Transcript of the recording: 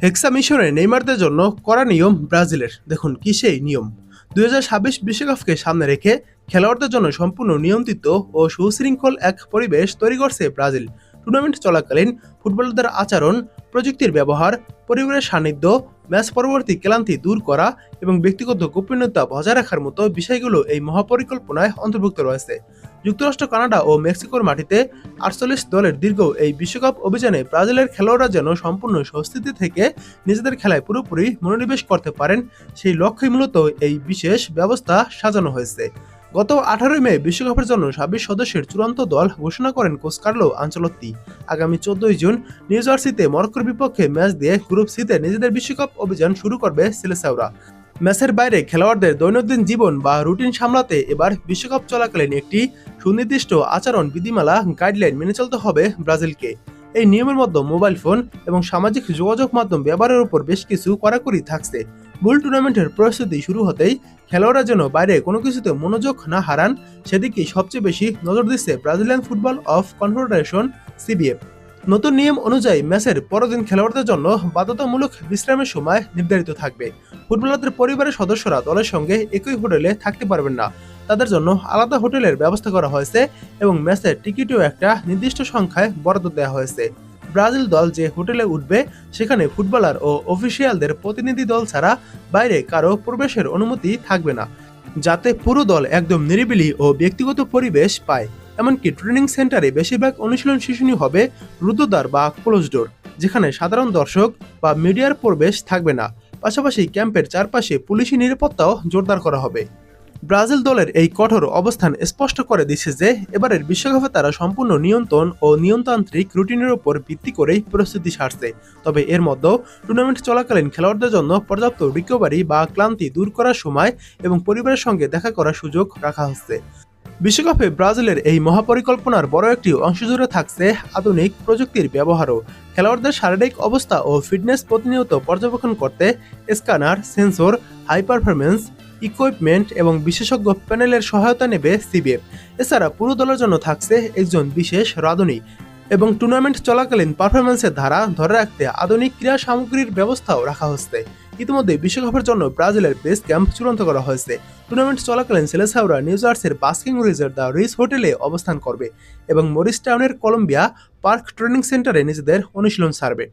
হেক্সা মিশনে নেইমারদের জন্য কড়া নিয়ম ব্রাজিলের। দেখুন কি সেই নিয়ম। 2026 বিশ্বকাপকে সামনে রেখে খেলোয়াড়দের জন্য সম্পূর্ণ নিয়ন্ত্রিত ও সুশৃঙ্খল এক পরিবেশ তৈরি করছে ব্রাজিল। টুর্নামেন্ট চলাকালীন ফুটবলারদের আচরণ, প্রযুক্তির ব্যবহার, পরিবারের সান্নিধ্য, ম্যাচ পরবর্তী ক্লান্তি দূর করা এবং ব্যক্তিগত গোপনীয়তা বজায় রাখার মতো বিষয়গুলো এই মহাপরিকল্পনায় অন্তর্ভুক্ত রয়েছে। যুক্তরাষ্ট্র, কানাডা ও মেক্সিকোর মাটিতে 48 দলের দীর্ঘ এই বিশ্বকাপ অভিযানে ব্রাজিলের খেলোয়াড়রা যেন সম্পূর্ণ স্বস্তিতে থেকে নিজেদের খেলায় পুরোপুরি মনোনিবেশ করতে পারেন, সেই লক্ষ্যে মূলত এই বিশেষ ব্যবস্থা সাজানো হয়েছে। গত 18 মে বিশ্বকাপের জন্য 26 সদস্যের চূড়ান্ত দল ঘোষণা করেন কোচ কার্লো আনচেলত্তি। আগামী 14 জুন নিউ জার্সিতে মরক্কোর বিপক্ষে ম্যাচ দিয়ে গ্রুপ সিতে নিজেদের বিশ্বকাপ অভিযান শুরু করবে সেলেসাওরা। ম্যাচের বাইরে খেলোয়াড়দের দৈনন্দিন জীবন বা রুটিন সামলাতে এবার বিশ্বকাপ চলাকালীন একটি সুনির্দিষ্ট আচরণ বিধিমালা গাইডলাইন মেনে চলতে হবে ব্রাজিলকে। এই নিয়মের মধ্যে মোবাইল ফোন এবং সামাজিক যোগাযোগ মাধ্যম ব্যবহারের উপর বেশ কিছু কড়াকড়ি থাকছে। মূল টুর্নামেন্টের প্রস্তুতি শুরু হতেই খেলোয়াড়রা যেন বাইরে কোনো কিছুতে মনোযোগ না হারান, সেদিকেই সবচেয়ে বেশি নজর দিচ্ছে Brazilian football of confederation CBF. নতুন নিয়ম অনুযায়ী ম্যাচের পরদিন খেলোয়াড়দের জন্য বাধ্যতামূলক বিশ্রামের সময় নির্ধারিত থাকবে। ফুটবলারদের পরিবারের সদস্যরা দলের সঙ্গে একই হোটেলে থাকতে পারবেন না, তাদের জন্য আলাদা হোটেলের ব্যবস্থা করা হয়েছে এবং ম্যাচের টিকিটও একটা নির্দিষ্ট সংখ্যায় বরাদ্দ দেওয়া হয়েছে। ব্রাজিল দল যে হোটেলে উঠবে সেখানে ফুটবলার ও অফিসিয়ালদের প্রতিনিধি দল ছাড়া বাইরে কারো প্রবেশের অনুমতি থাকবে না, যাতে পুরো দল একদম নিরিবিলি ও ব্যক্তিগত পরিবেশ পায়। এমনকি ট্রেনিং সেন্টারে বেশিরভাগ অনুশীলন সেশনই হবে রুদ্ধদ্বার বা ক্লোজ ডোর, যেখানে সাধারণ দর্শক বা মিডিয়ার প্রবেশ থাকবে না। পাশাপাশি ক্যাম্পের চারপাশে পুলিশি নিরাপত্তাও জোরদার করা হবে। ব্রাজিল দলের এই কঠোর অবস্থান স্পষ্ট করে দিচ্ছে যে এবারের বিশ্বকাপে তারা সম্পূর্ণ নিয়ন্ত্রণ ও নিয়মতান্ত্রিক রুটিনের উপর ভিত্তি করেই প্রস্তুতি সারছে। তবে এর মধ্যেও টুর্নামেন্ট চলাকালীন খেলোয়াড়দের জন্য পর্যাপ্ত রিকভারি বা ক্লান্তি দূর করার সময় এবং পরিবারের সঙ্গে দেখা করার সুযোগ রাখা হচ্ছে। বিশ্বকাপে ব্রাজিলের এই মহাপরিকল্পনার বড় একটি অংশ জুড়ে থাকছে আধুনিক প্রযুক্তির ব্যবহারও। খেলোয়াড়দের শারীরিক অবস্থা ও ফিটনেস প্রতিনিয়ত পর্যবেক্ষণ করতে scanner, sensor, high performance equipment এবং বিশেষজ্ঞ প্যানেলের সহায়তা নেবে সিবিএফ। এছাড়া পুরো দলের জন্য থাকছে একজন বিশেষ রাঁধুনি এবং টুর্নামেন্ট চলাকালীন পারফরমেন্সের ধারা ধরে রাখতে আধুনিক ক্রীড়া সামগ্রীর ব্যবস্থাও রাখা হচ্ছে। ইতিমধ্যে বিশ্বকাপের জন্য ব্রাজিলের বেস ক্যাম্প চূড়ান্ত করা হয়েছে। টুর্নামেন্ট চলাকালীন সেলেসাওরা নিউ জার্সির বাস্কিং রিজের দ্য রিস হোটেলে অবস্থান করবে এবং মরিস টাউনের কলম্বিয়া পার্ক ট্রেনিং সেন্টারে নিজেদের অনুশীলন সারবে।